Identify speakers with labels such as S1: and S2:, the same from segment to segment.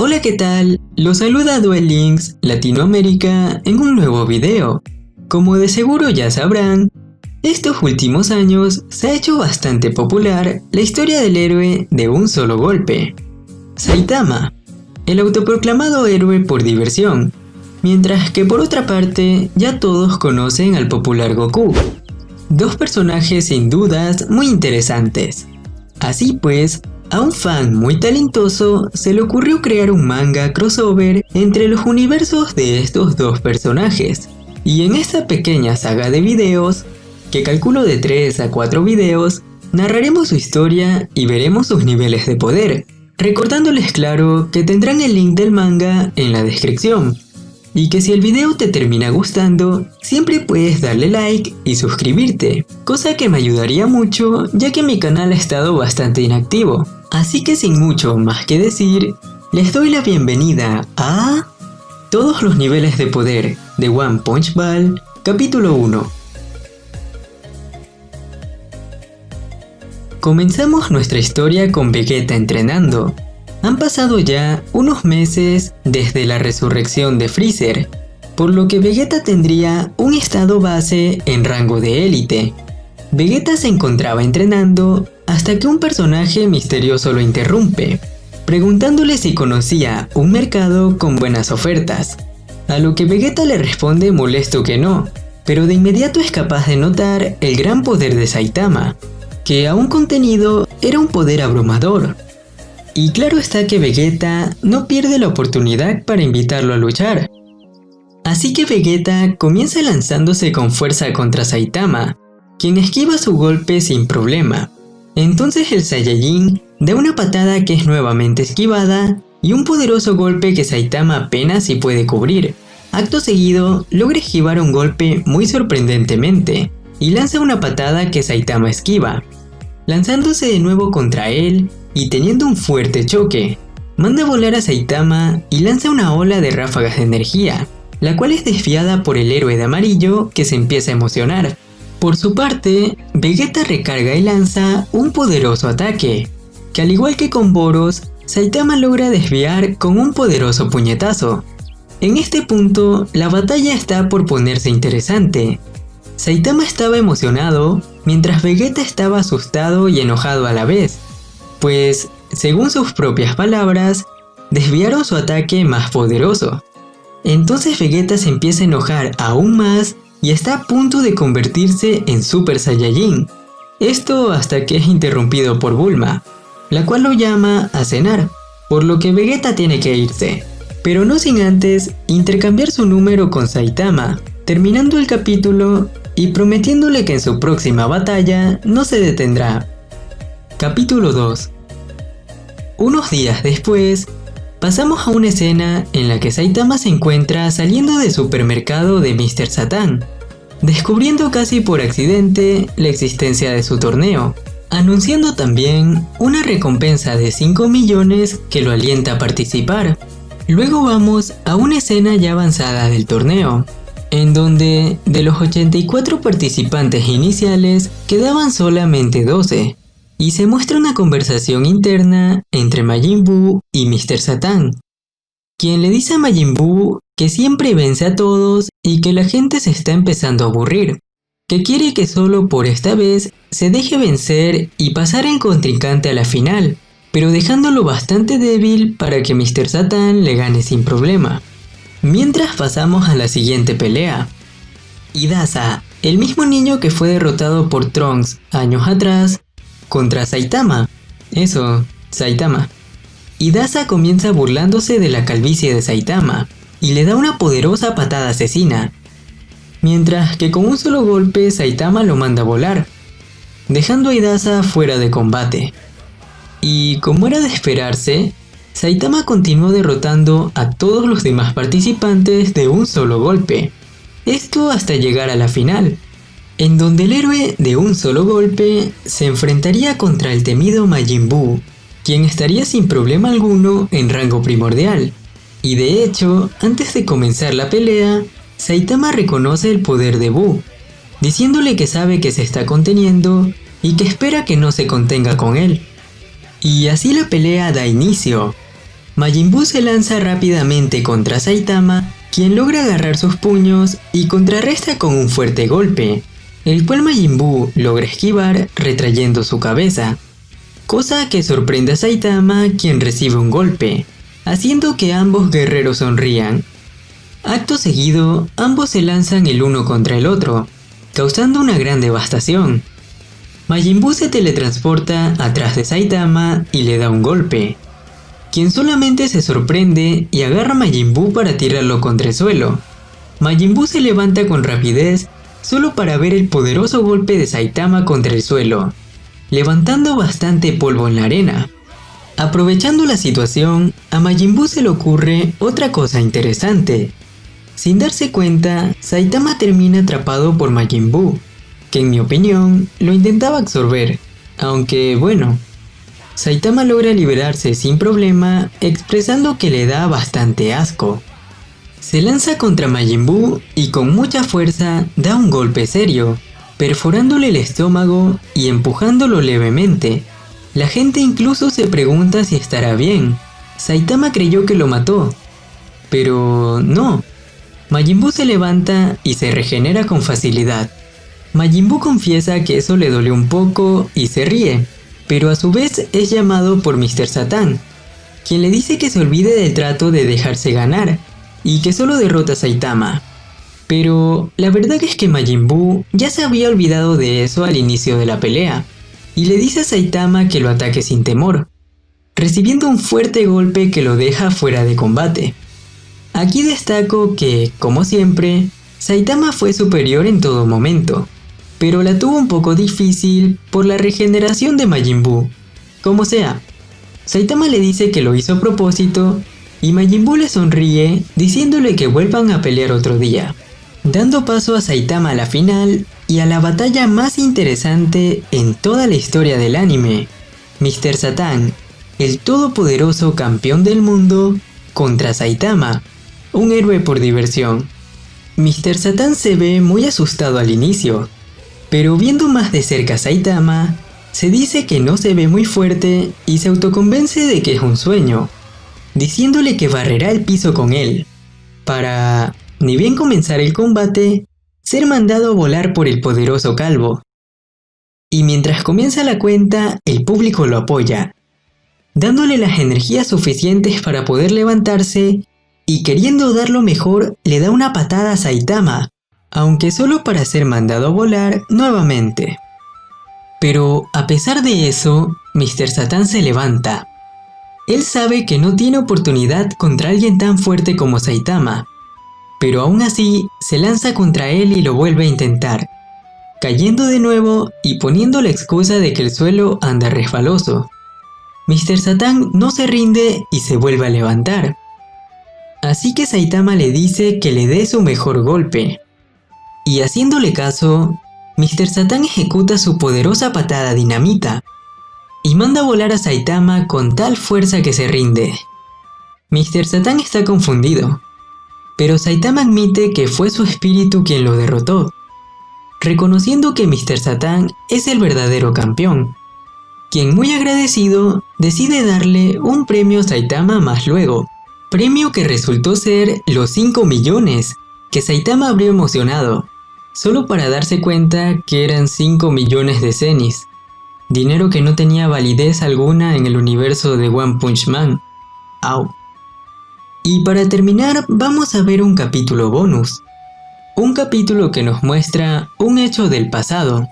S1: Hola, ¿qué tal? Los saluda Duel Links Latinoamérica en un nuevo video. Como de seguro ya sabrán, estos últimos años se ha hecho bastante popular la historia del héroe de un solo golpe, Saitama, el autoproclamado héroe por diversión, mientras que por otra parte ya todos conocen al popular Goku. Dos personajes sin dudas muy interesantes. Así pues, a un fan muy talentoso se le ocurrió crear un manga crossover entre los universos de estos dos personajes. Y en esta pequeña saga de videos, que calculo de 3 a 4 videos, narraremos su historia y veremos sus niveles de poder, recordándoles claro que tendrán el link del manga en la descripción. Y que si el video te termina gustando, siempre puedes darle like y suscribirte, cosa que me ayudaría mucho ya que mi canal ha estado bastante inactivo. Así que sin mucho más que decir, les doy la bienvenida a Todos los niveles de poder de One Punch Man, capítulo 1. Comenzamos nuestra historia con Vegeta entrenando. Han pasado ya unos meses desde la resurrección de Freezer, por lo que Vegeta tendría un estado base en rango de élite. Vegeta se encontraba entrenando hasta que un personaje misterioso lo interrumpe, preguntándole si conocía un mercado con buenas ofertas, a lo que Vegeta le responde molesto que no, pero de inmediato es capaz de notar el gran poder de Saitama, que aún contenido era un poder abrumador. Y claro está que Vegeta no pierde la oportunidad para invitarlo a luchar. Así que Vegeta comienza lanzándose con fuerza contra Saitama, quien esquiva su golpe sin problema. Entonces el Saiyajin da una patada que es nuevamente esquivada y un poderoso golpe que Saitama apenas si puede cubrir. Acto seguido logra esquivar un golpe muy sorprendentemente y lanza una patada que Saitama esquiva. Lanzándose de nuevo contra él y teniendo un fuerte choque, manda volar a Saitama y lanza una ola de ráfagas de energía, la cual es desviada por el héroe de amarillo que se empieza a emocionar. Por su parte, Vegeta recarga y lanza un poderoso ataque, que al igual que con Boros, Saitama logra desviar con un poderoso puñetazo. En este punto, la batalla está por ponerse interesante. Saitama estaba emocionado, mientras Vegeta estaba asustado y enojado a la vez, pues, según sus propias palabras, desviaron su ataque más poderoso. Entonces Vegeta se empieza a enojar aún más y está a punto de convertirse en Super Saiyajin. Esto hasta que es interrumpido por Bulma, la cual lo llama a cenar, por lo que Vegeta tiene que irse, pero no sin antes intercambiar su número con Saitama, terminando el capítulo y prometiéndole que en su próxima batalla no se detendrá. Capítulo 2. Unos días después, pasamos a una escena en la que Saitama se encuentra saliendo del supermercado de Mr. Satan, descubriendo casi por accidente la existencia de su torneo, anunciando también una recompensa de 5 millones que lo alienta a participar. Luego vamos a una escena ya avanzada del torneo, en donde de los 84 participantes iniciales quedaban solamente 12. Y se muestra una conversación interna entre Majin Buu y Mr. Satan, quien le dice a Majin Buu que siempre vence a todos y que la gente se está empezando a aburrir, que quiere que solo por esta vez se deje vencer y pasar en contrincante a la final, pero dejándolo bastante débil para que Mr. Satan le gane sin problema. Mientras pasamos a la siguiente pelea. Hidasa, el mismo niño que fue derrotado por Trunks años atrás, contra Saitama. Saitama. Hidasa comienza burlándose de la calvicie de Saitama y le da una poderosa patada asesina, mientras que con un solo golpe Saitama lo manda a volar, dejando a Hidasa fuera de combate. Y como era de esperarse, Saitama continuó derrotando a todos los demás participantes de un solo golpe, esto hasta llegar a la final, en donde el héroe de un solo golpe se enfrentaría contra el temido Majin Buu, quien estaría sin problema alguno en rango primordial. Y de hecho, antes de comenzar la pelea, Saitama reconoce el poder de Buu, diciéndole que sabe que se está conteniendo y que espera que no se contenga con él. Y así la pelea da inicio. Majin Buu se lanza rápidamente contra Saitama, quien logra agarrar sus puños y contrarresta con un fuerte golpe, el cual Majin Buu logra esquivar retrayendo su cabeza, cosa que sorprende a Saitama, quien recibe un golpe, haciendo que ambos guerreros sonrían. Acto seguido, ambos se lanzan el uno contra el otro, causando una gran devastación. Majin Buu se teletransporta atrás de Saitama y le da un golpe, quien solamente se sorprende y agarra a Majin Buu para tirarlo contra el suelo. Majin Buu se levanta con rapidez solo para ver el poderoso golpe de Saitama contra el suelo, levantando bastante polvo en la arena. Aprovechando la situación, a Majin Buu se le ocurre otra cosa interesante. Sin darse cuenta, Saitama termina atrapado por Majin Buu, que en mi opinión lo intentaba absorber, aunque bueno, Saitama logra liberarse sin problema, expresando que le da bastante asco. Se lanza contra Majin Buu y con mucha fuerza da un golpe serio, perforándole el estómago y empujándolo levemente. La gente incluso se pregunta si estará bien. Saitama creyó que lo mató, pero no. Majin Buu se levanta y se regenera con facilidad. Majin Buu confiesa que eso le dolió un poco y se ríe, pero a su vez es llamado por Mr. Satan, quien le dice que se olvide del trato de dejarse ganar y que solo derrota a Saitama. Pero la verdad es que Majin Buu ya se había olvidado de eso al inicio de la pelea, y le dice a Saitama que lo ataque sin temor, recibiendo un fuerte golpe que lo deja fuera de combate. Aquí destaco que, como siempre, Saitama fue superior en todo momento, pero la tuvo un poco difícil por la regeneración de Majin Buu. Como sea, Saitama le dice que lo hizo a propósito y Majin Buu le sonríe diciéndole que vuelvan a pelear otro día, dando paso a Saitama a la final y a la batalla más interesante en toda la historia del anime, Mr. Satan, el todopoderoso campeón del mundo, contra Saitama, un héroe por diversión. Mr. Satan se ve muy asustado al inicio, pero viendo más de cerca a Saitama, se dice que no se ve muy fuerte y se autoconvence de que es un sueño, diciéndole que barrerá el piso con él, para, ni bien comenzar el combate, ser mandado a volar por el poderoso calvo. Y mientras comienza la cuenta, el público lo apoya, dándole las energías suficientes para poder levantarse y queriendo dar lo mejor, le da una patada a Saitama, aunque solo para ser mandado a volar nuevamente. Pero a pesar de eso, Mr. Satan se levanta. Él sabe que no tiene oportunidad contra alguien tan fuerte como Saitama, pero aún así se lanza contra él y lo vuelve a intentar, cayendo de nuevo y poniendo la excusa de que el suelo anda resbaloso. Mr. Satan no se rinde y se vuelve a levantar. Así que Saitama le dice que le dé su mejor golpe. Y haciéndole caso, Mr. Satan ejecuta su poderosa patada dinamita y manda a volar a Saitama con tal fuerza que se rinde. Mr. Satan está confundido, pero Saitama admite que fue su espíritu quien lo derrotó, reconociendo que Mr. Satan es el verdadero campeón, quien muy agradecido decide darle un premio a Saitama más luego, premio que resultó ser los 5 millones que Saitama abrió emocionado, solo para darse cuenta que eran 5 millones de zenis, dinero que no tenía validez alguna en el universo de One Punch Man. ¡Au! Y para terminar, vamos a ver un capítulo bonus, un capítulo que nos muestra un hecho del pasado,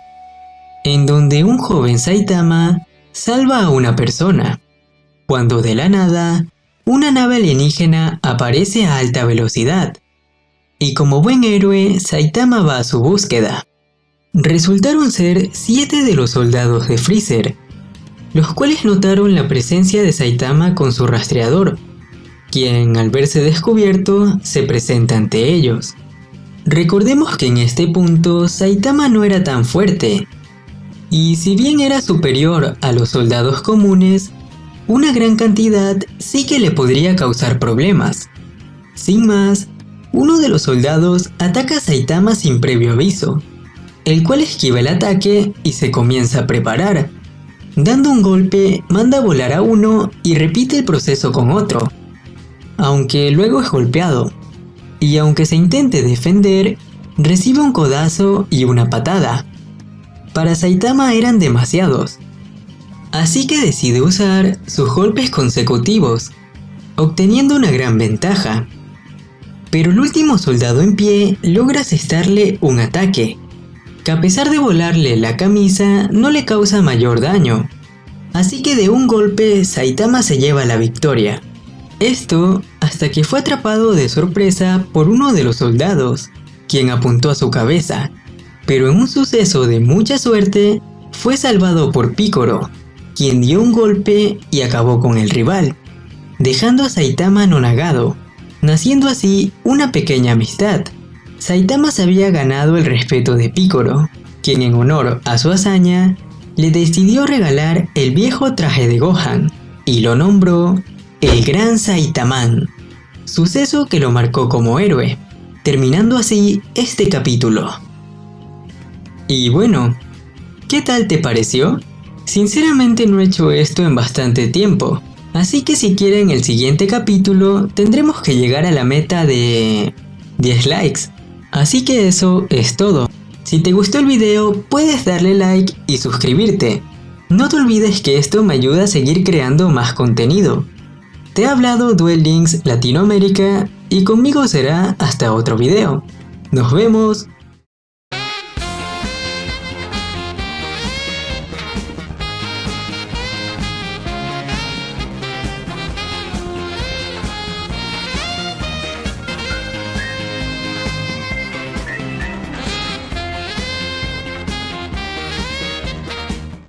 S1: en donde un joven Saitama salva a una persona, cuando de la nada, una nave alienígena aparece a alta velocidad, y como buen héroe, Saitama va a su búsqueda. Resultaron ser 7 de los soldados de Freezer, los cuales notaron la presencia de Saitama con su rastreador, quien al verse descubierto se presenta ante ellos. Recordemos que en este punto Saitama no era tan fuerte, y si bien era superior a los soldados comunes, una gran cantidad sí que le podría causar problemas. Sin más, uno de los soldados ataca a Saitama sin previo aviso, el cual esquiva el ataque y se comienza a preparar, Dando un golpe, manda a volar a uno y repite el proceso con otro, aunque luego es golpeado. Y aunque se intente defender, recibe un codazo y una patada. Para Saitama eran demasiados, así que decide usar sus golpes consecutivos, obteniendo una gran ventaja. Pero el último soldado en pie logra asestarle un ataque, que a pesar de volarle la camisa no le causa mayor daño. Así que de un golpe Saitama se lleva la victoria. Esto hasta que fue atrapado de sorpresa por uno de los soldados, quien apuntó a su cabeza, pero en un suceso de mucha suerte fue salvado por Picoro, quien dio un golpe y acabó con el rival, dejando a Saitama anonadado, naciendo así una pequeña amistad. Saitama se había ganado el respeto de Picoro, quien en honor a su hazaña le decidió regalar el viejo traje de Gohan y lo nombró el Gran Saitaman, suceso que lo marcó como héroe, terminando así este capítulo. Y bueno, ¿qué tal te pareció? Sinceramente no he hecho esto en bastante tiempo, así que si quieren el siguiente capítulo tendremos que llegar a la meta de 10 likes. Así que eso es todo. Si te gustó el video puedes darle like y suscribirte. No te olvides que esto me ayuda a seguir creando más contenido. Te ha hablado Duel Links Latinoamérica y conmigo será hasta otro video. Nos vemos.